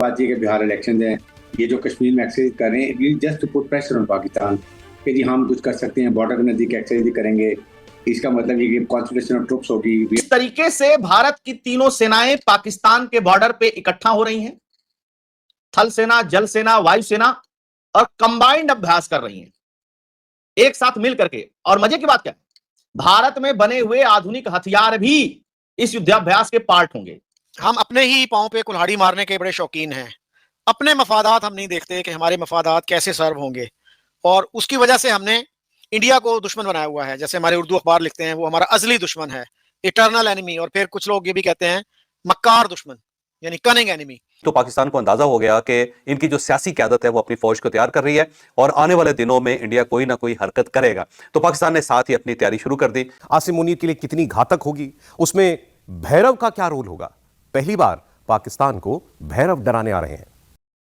बात ये कि बिहार इलेक्शन है, ये जो कश्मीर में एक्सरसाइज कर रहे हैं, just put pressure on Pakistan कि जी हम कुछ कर सकते हैं, बॉर्डर के नजदीक एक्सरसाइज करेंगे। इसका मतलब ये कि कॉन्सेंट्रेशन ऑफ ट्रुप्स होगी। इस तरीके से भारत की तीनों सेनाएं पाकिस्तान के बॉर्डर पे इकट्ठा हो रही हैं, थल सेना, जल सेना, वायु सेना, और कंबाइंड अभ्यास कर रही हैं एक साथ मिल करके। और मजे की बात क्या है, भारत में बने हुए आधुनिक हथियार भी इस युद्धाभ्यास के पार्ट होंगे। हम अपने ही पांव पे कुल्हाड़ी मारने के बड़े शौकीन हैं। अपने मफादात हम नहीं देखते कि हमारे मफादात कैसे सर्व होंगे, और उसकी वजह से हमने इंडिया को दुश्मन बनाया हुआ है। जैसे हमारे उर्दू अखबार लिखते हैं, वो हमारा अजली दुश्मन है, इटर्नल एनिमी। और फिर कुछ लोग ये भी कहते हैं मक्कार दुश्मन, यानी कनिंग एनिमी। तो पाकिस्तान को अंदाजा हो गया कि इनकी जो सियासी क़यादत है वो अपनी फौज को तैयार कर रही है और आने वाले दिनों में इंडिया कोई ना कोई हरकत करेगा। तो पाकिस्तान ने साथ ही अपनी तैयारी शुरू कर दी। आसिम मुनीर के लिए कितनी घातक होगी, उसमें भैरव का क्या रोल होगा? पहली बार पाकिस्तान को भैरव डराने आ रहे हैं।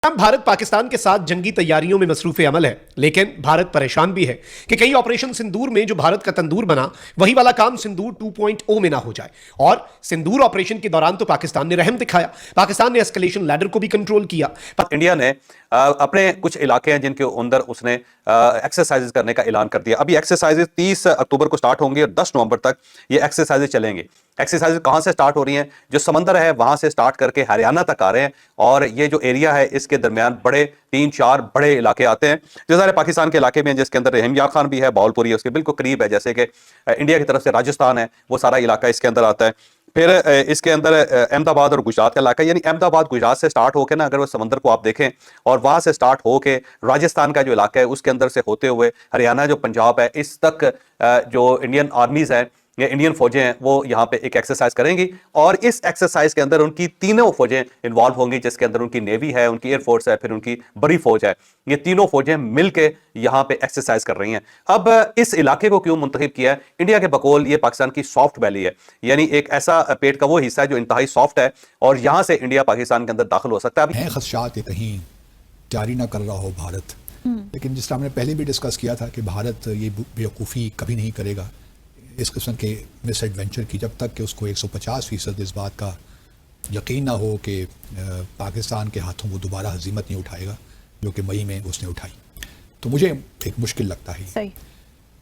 भारत पाकिस्तान के साथ जंगी तैयारियों में मसरूफ अमल है, लेकिन भारत परेशान भी है कि कहीं ऑपरेशन सिंदूर में जो भारत का तंदूर बना, वही वाला काम सिंदूर 2.0 में ना हो जाए। और सिंदूर ऑपरेशन के दौरान तो पाकिस्तान ने रहम दिखाया, पाकिस्तान ने एस्केलेशन लैडर को भी कंट्रोल किया। इंडिया ने अपने कुछ इलाके हैं जिनके अंदर उसने एक्सरसाइजेज करने का ऐलान कर दिया। अभी एक्सरसाइजेज 30 अक्टूबर को स्टार्ट होंगी और 10 नवंबर तक ये एक्सरसाइजेज चलेंगे। एक्सरसाइजेज कहां से स्टार्ट हो रही हैं? जो समंदर है वहां से स्टार्ट करके हरियाणा तक आ रहे हैं, और ये जो एरिया है इसके दरमियान बड़े 3-4 बड़े इलाके आते हैं जो सारे पाकिस्तान के इलाके में, जिसके अंदर रहम यार खान भी है, बावलपुरी है उसके बिल्कुल करीब है। जैसे कि इंडिया की तरफ से राजस्थान है, वो सारा इलाका इसके अंदर आता है। फिर इसके अंदर अहमदाबाद और गुजरात का इलाका, यानी अहमदाबाद गुजरात से स्टार्ट होकर ना, अगर वो समंदर को आप देखें और वहां से स्टार्ट होके राजस्थान का जो इलाका है उसके अंदर से होते हुए हरियाणा जो पंजाब है, इस तक जो इंडियन आर्मीज है या इंडियन फौजें हैं वो यहाँ पे एक एक्सरसाइज करेंगी। और इस एक्सरसाइज के अंदर उनकी तीनों फौजें इन्वॉल्व होंगी, जिसके अंदर उनकी नेवी है, उनकी एयरफोर्स है, फिर उनकी बड़ी फौज है। ये तीनों फौजें मिलके यहाँ पे एक्सरसाइज कर रही हैं। अब इस इलाके को क्यों मुंतखब किया है? इंडिया के बकौल ये पाकिस्तान की सॉफ्ट वैली है, यानी एक ऐसा पेट का वो हिस्सा है जो इंतहाई सॉफ्ट है, और यहाँ से इंडिया पाकिस्तान के अंदर दाखिल हो सकता है। खदशात कहीं तैयारी ना कर रहा हो भारत, लेकिन जिस तरह हमने पहले भी डिस्कस किया था कि भारत ये बेवकूफ़ी कभी नहीं करेगा इस किस्म के मिस एडवेंचर की, जब तक कि उसको 150% इस बात का यकीन ना हो कि पाकिस्तान के हाथों वो दोबारा हजीमत नहीं उठाएगा जो कि मई में उसने उठाई। तो मुझे एक मुश्किल लगता है। सही।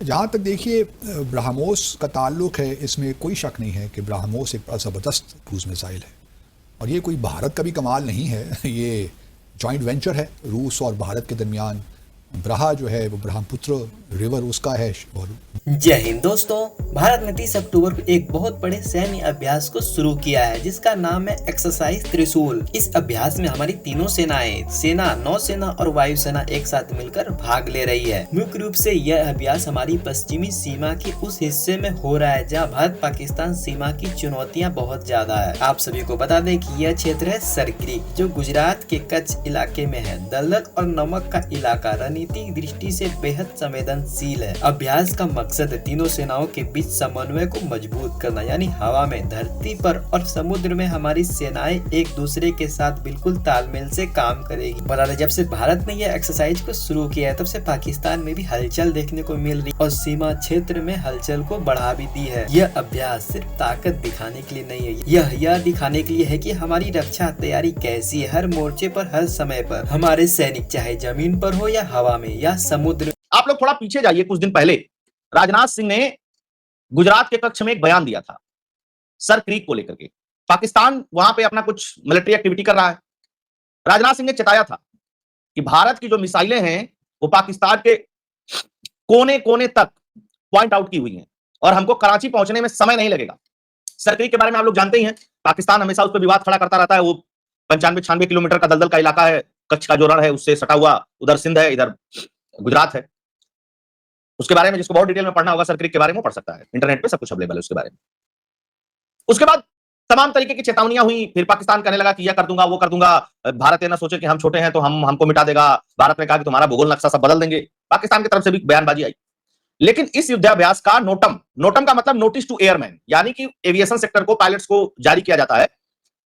जहाँ तक देखिए ब्रह्मोस का ताल्लुक़ है, इसमें कोई शक नहीं है कि ब्रह्मोस एक बड़ा ज़बरदस्त क्रूज़ मिसाइल है, और ये कोई भारत का भी कमाल नहीं है, ये जॉइंट वेंचर है रूस और भारत के दरमियान। ब्रहा जो है वो ब्रह्मपुत्र रिवर उसका है। और जय हिंद दोस्तों, भारत ने 30 अक्टूबर को एक बहुत बड़े सैन्य अभ्यास को शुरू किया है जिसका नाम है एक्सरसाइज त्रिशूल। इस अभ्यास में हमारी तीनों सेनाएं, सेना, नौसेना और वायुसेना एक साथ मिलकर भाग ले रही है। मुख्य रूप से यह अभ्यास हमारी पश्चिमी सीमा के उस हिस्से में हो रहा है जहाँ भारत पाकिस्तान सीमा की चुनौतियाँ बहुत ज्यादा है। आप सभी को बता दें कि यह क्षेत्र है सरक्रीक, जो गुजरात के कच्छ इलाके में है। दलदल और नमक का इलाका रणनीतिक दृष्टि से बेहद संवेदनशील है। अभ्यास का मकसद तीनों सेनाओं के बीच समन्वय को मजबूत करना, यानी हवा में, धरती पर और समुद्र में हमारी सेनाएं एक दूसरे के साथ बिल्कुल तालमेल से काम करेगी। बता दें, जब से भारत ने यह एक्सरसाइज को शुरू किया है तब से पाकिस्तान में भी हलचल देखने को मिल रही और सीमा क्षेत्र में हलचल को बढ़ा भी दी है। यह अभ्यास सिर्फ ताकत दिखाने के लिए नहीं है, यह दिखाने के लिए है कि हमारी रक्षा तैयारी कैसी है, हर मोर्चे पर, हर समय पर। हमारे सैनिक चाहे जमीन पर हो या हवा में या समुद्र। आप लोग थोड़ा पीछे जाइए। कुछ दिन पहले राजनाथ सिंह ने गुजरात के कक्ष में एक बयान दिया था सर क्रीक को लेकर के। पाकिस्तान वहां पे अपना कुछ मिलिट्री एक्टिविटी कर रहा है। राजनाथ सिंह ने चेताया था कि भारत की जो मिसाइलें हैं वो पाकिस्तान के कोने कोने तक पॉइंट आउट की हुई हैं और हमको कराची पहुंचने में समय नहीं लगेगा। सर क्रीक के बारे में आप लोग जानते ही हैं, पाकिस्तान हमेशा उस पर विवाद खड़ा करता रहता है। वो 95-96 किलोमीटर का दलदल का इलाका है, कच्छ का जो रण है उससे सटा हुआ, उधर सिंध है, इधर गुजरात है। उसके बारे में जिसको बहुत डिटेल में पढ़ना होगा सर क्रीक के बारे में पढ़ सकता है, इंटरनेट पे सब कुछ अवेलेबल है उसके बारे में। उसके बाद तमाम तरीके की चेतावनियां हुई। फिर पाकिस्तान कहने लगा कि यह कर दूंगा, वो कर दूंगा। भारत ये ना सोचे कि हम छोटे हैं तो हमको मिटा देगा। भारत ने कहा कि तुम्हारा भूगोल नक्शा सब बदल देंगे। पाकिस्तान की तरफ से भी बयानबाजी आई। लेकिन इस युद्धाभ्यास का नोटम का मतलब नोटिस टू एयरमैन, यानी कि एविएशन सेक्टर को, पायलट्स को जारी किया जाता है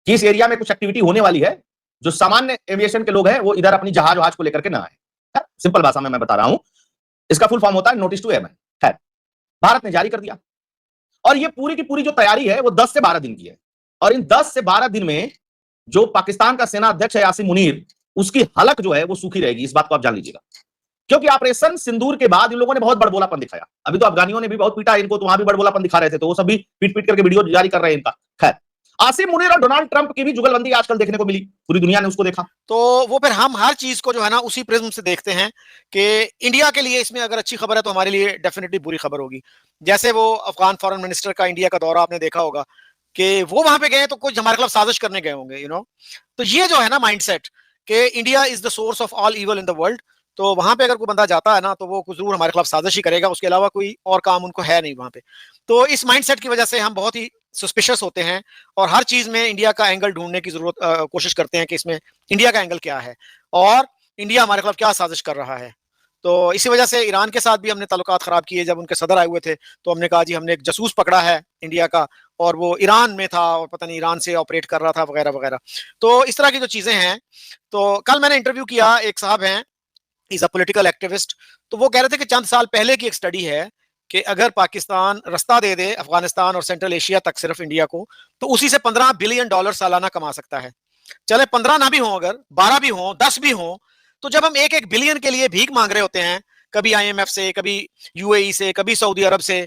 कि इस एरिया में कुछ एक्टिविटी होने वाली है। जो सामान्य एविएशन के लोग हैं वो इधर अपनी जहाज को लेकर के ना आए। सिंपल भाषा में मैं बता रहा हूं, इसका फुल फॉर्म होता है नोटिस टू एयरमैन। है, भारत ने जारी कर दिया और ये पूरी की पूरी जो तैयारी है वो 10 से 12 दिन की है। और इन 10 से 12 दिन में जो पाकिस्तान का सेना अध्यक्ष है यासीन मुनीर, उसकी हलक जो है वो सूखी रहेगी, इस बात को आप जान लीजिएगा। क्योंकि ऑपरेशन सिंदूर के बाद इन लोगों ने बहुत बड़बोलापन दिखाया। अभी तो अफगानियों ने भी बहुत पीटा इनको, तो वहां भी बड़बोलापन दिखा रहे थे, तो वो सब भी पीट पीट करके वीडियो जारी कर रहे हैं इनका। खैर, आसिम मुनीर और डोनाल्ड ट्रंप की भी जुगलबंदी आजकल देखने को मिली, पूरी दुनिया ने उसको देखा। तो वो फिर हम हर चीज को जो है ना उसी प्रिज्म से देखते हैं कि इंडिया के लिए इसमें अगर अच्छी खबर है तो हमारे लिए डेफिनेटली बुरी खबर होगी। जैसे वो अफगान फॉरेन मिनिस्टर का इंडिया का दौरा आपने देखा होगा कि वो वहां पे गए तो कुछ हमारे खिलाफ साजिश करने गए होंगे, यू नो। तो ये जो है ना माइंडसेट कि India is the source of all evil in the world, तो वहां पे अगर कोई बंदा जाता है ना तो वो जरूर हमारे खिलाफ साजिश ही करेगा, उसके अलावा कोई और काम उनको है नहीं वहां पे। तो इस माइंडसेट की वजह से हम बहुत ही सस्पिशियस होते हैं और हर चीज में इंडिया का एंगल ढूंढने की जरूरत कोशिश करते हैं कि इसमें इंडिया का एंगल क्या है और इंडिया हमारे खिलाफ क्या साजिश कर रहा है। तो इसी वजह से ईरान के साथ भी हमने ताल्लुकात खराब किए। जब उनके सदर आए हुए थे तो हमने कहा जी हमने एक जासूस पकड़ा है इंडिया का और वो ईरान में था और पता नहीं ईरान से ऑपरेट कर रहा था वगैरह वगैरह। तो इस तरह की जो चीजें हैं, तो कल मैंने इंटरव्यू किया, एक साहब हैं, इज अ पॉलिटिकल एक्टिविस्ट, तो वो कह रहे थे कि चंद साल पहले की एक स्टडी है कि अगर पाकिस्तान रास्ता दे दे अफगानिस्तान और सेंट्रल एशिया तक सिर्फ इंडिया को, तो उसी से $15 बिलियन सालाना कमा सकता है। चले 15 ना भी हो, अगर 12 भी हो, 10 भी हो, तो जब हम 1-1 बिलियन के लिए भीख मांग रहे होते हैं, कभी IMF से, कभी UAE से, कभी सऊदी अरब से,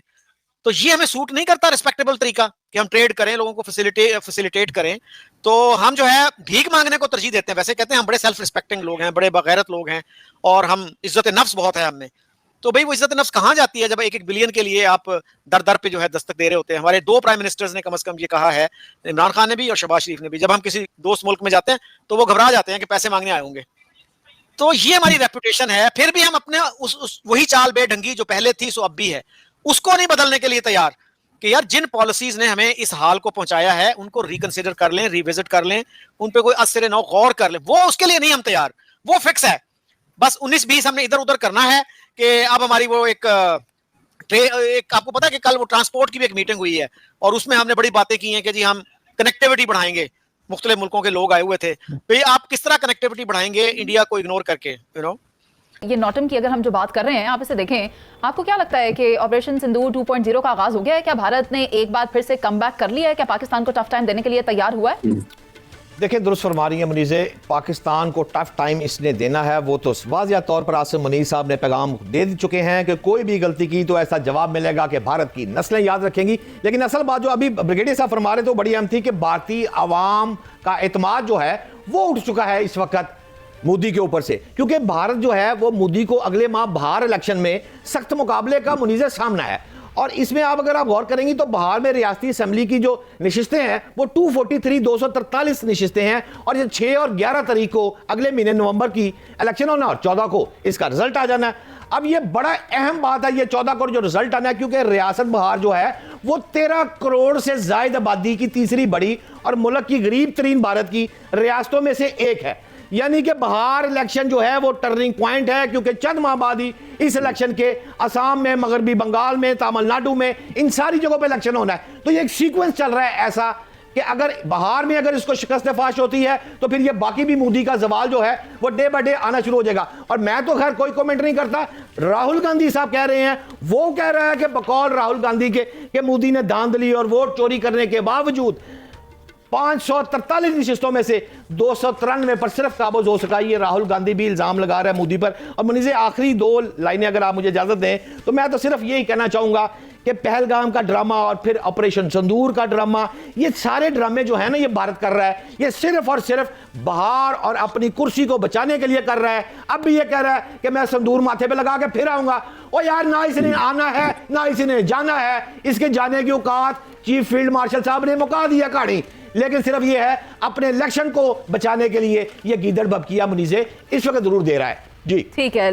तो ये हमें सूट नहीं करता रिस्पेक्टेबल तरीका कि हम ट्रेड करें, लोगों को फैसिलिटेट करें। तो हम जो है भीख मांगने को तरजीह देते हैं। वैसे कहते हैं हम बड़े सेल्फ रिस्पेक्टिंग लोग हैं, बड़े बगैरत लोग हैं और हम इज्जत नफ्स बहुत है हम में। तो भाई वो इज्जत नफ्स कहाँ जाती है जब 1-1 बिलियन के लिए आप दर दर पे जो है दस्तक दे रहे होते हैं। हमारे 2 प्राइम मिनिस्टर्स ने कम से कम ये कहा है, इमरान खान ने भी और शहबाज शरीफ ने भी, जब हम किसी दोस्त मुल्क में जाते हैं तो वो घबरा जाते हैं कि पैसे मांगने आए होंगे। तो ये हमारी रेपुटेशन है। फिर भी हम अपने उस वही चाल बेढंगी जो पहले थी सो अब भी है, उसको नहीं बदलने के लिए तैयार कि यार जिन पॉलिसीज ने हमें इस हाल को पहुंचाया है उनको रिकंसिडर कर लें, रिविजिट कर लें, उन पे कोई असर नौ गौर कर लें। वो उसके लिए नहीं हम तैयार, वो फिक्स है। बस 19-20 हमने इधर उधर करना है कि अब हमारी वो एक आपको पता है कि कल वो ट्रांसपोर्ट की भी एक मीटिंग हुई है और उसमें हमने बड़ी बातें की हैं कि जी हम कनेक्टिविटी बढ़ाएंगे। मुख्तलिफ मुल्कों के लोग आए हुए थे, तो आप किस तरह कनेक्टिविटी बढ़ाएंगे इंडिया को इग्नोर करके, यू नो। ये नॉटम की अगर हम जो बात कर रहे हैं, आप इसे देखें, आपको क्या लगता है कि ऑपरेशन सिंदूर 2.0 का आगाज हो गया है? क्या भारत ने एक बार फिर से कमबैक कर लिया है? क्या पाकिस्तान को टफ टाइम देने के लिए तैयार हुआ है? देखिए, दुरुस्त फरमा रही है मुनीज़े, पाकिस्तान को टफ टाइम इसने देना है। वो तो वाज़िया तौर पर आसिम मुनीर साहब ने पैगाम दे चुके हैं कि कोई भी गलती की तो ऐसा जवाब मिलेगा कि भारत की नस्लें याद रखेंगी। लेकिन असल बात जो अभी ब्रिगेडियर साहब फरमा रहे थे वो बड़ी अहम थी कि भारतीय आवाम का एतमाद जो है वो उठ चुका है इस वक्त मोदी के ऊपर से, क्योंकि भारत जो है वो मोदी को अगले माह बाहर इलेक्शन में सख्त मुकाबले का मुनीज़े सामना है। और इसमें आप अगर आप गौर करेंगे तो बाहर में रियासती असेंबली की जो नशिस्तें हैं वो 243 नशिस्तें हैं और ये 6 और 11 तारीख को अगले महीने नवंबर की इलेक्शन होना और 14 को इसका रिजल्ट आ जाना है। अब ये बड़ा अहम बात है, ये 14 को जो रिजल्ट आना है, क्योंकि रियासत बहार जो है वो 13 करोड़ से ज्यादा आबादी की तीसरी बड़ी और मुल्क की गरीब तरीन भारत की रियासतों में से एक है। यानी कि बहार इलेक्शन जो है वो टर्निंग पॉइंट है, क्योंकि चंद माह बाद ही इस इलेक्शन के असम में, मगरबी बंगाल में, तमिलनाडु में, इन सारी जगहों पे इलेक्शन होना है। तो ये एक सीक्वेंस चल रहा है ऐसा कि अगर बहार में अगर इसको शिकस्त फाश होती है तो फिर ये बाकी भी मोदी का जवाल जो है वो डे बाय डे आना शुरू हो जाएगा। और मैं तो खैर कोई कमेंट नहीं करता, राहुल गांधी साहब कह रहे हैं, वो कह रहा है कि बकौल राहुल गांधी के मोदी ने धांधली और वोट चोरी करने के बावजूद 543 नशिस्तों में से 293 पर सिर्फ काबूज हो सका। ये राहुल गांधी भी इल्जाम लगा रहा है मोदी पर। और मुनीज़े आखिरी 2 लाइनें अगर आप मुझे इजाजत दें तो मैं तो सिर्फ यही कहना चाहूंगा कि पहलगाम का ड्रामा और फिर ऑपरेशन सिंदूर का ड्रामा, ये सारे ड्रामे जो है ना ये भारत कर रहा है, ये सिर्फ और सिर्फ बहार और अपनी कुर्सी को बचाने के लिए कर रहा है। अब भी ये कह रहा है कि मैं सिंदूर माथे पे लगा के फिर आऊंगा। ओ यार, ना इसने आना है ना इसने जाना है, इसके जाने की औकात चीफ फील्ड मार्शल साहब ने मुका दिया कहानी। लेकिन सिर्फ ये है अपने इलेक्शन को बचाने के लिए ये गीदड़ बबकिया मुनीज़े इस वक्त जरूर दे रहा है। जी ठीक है।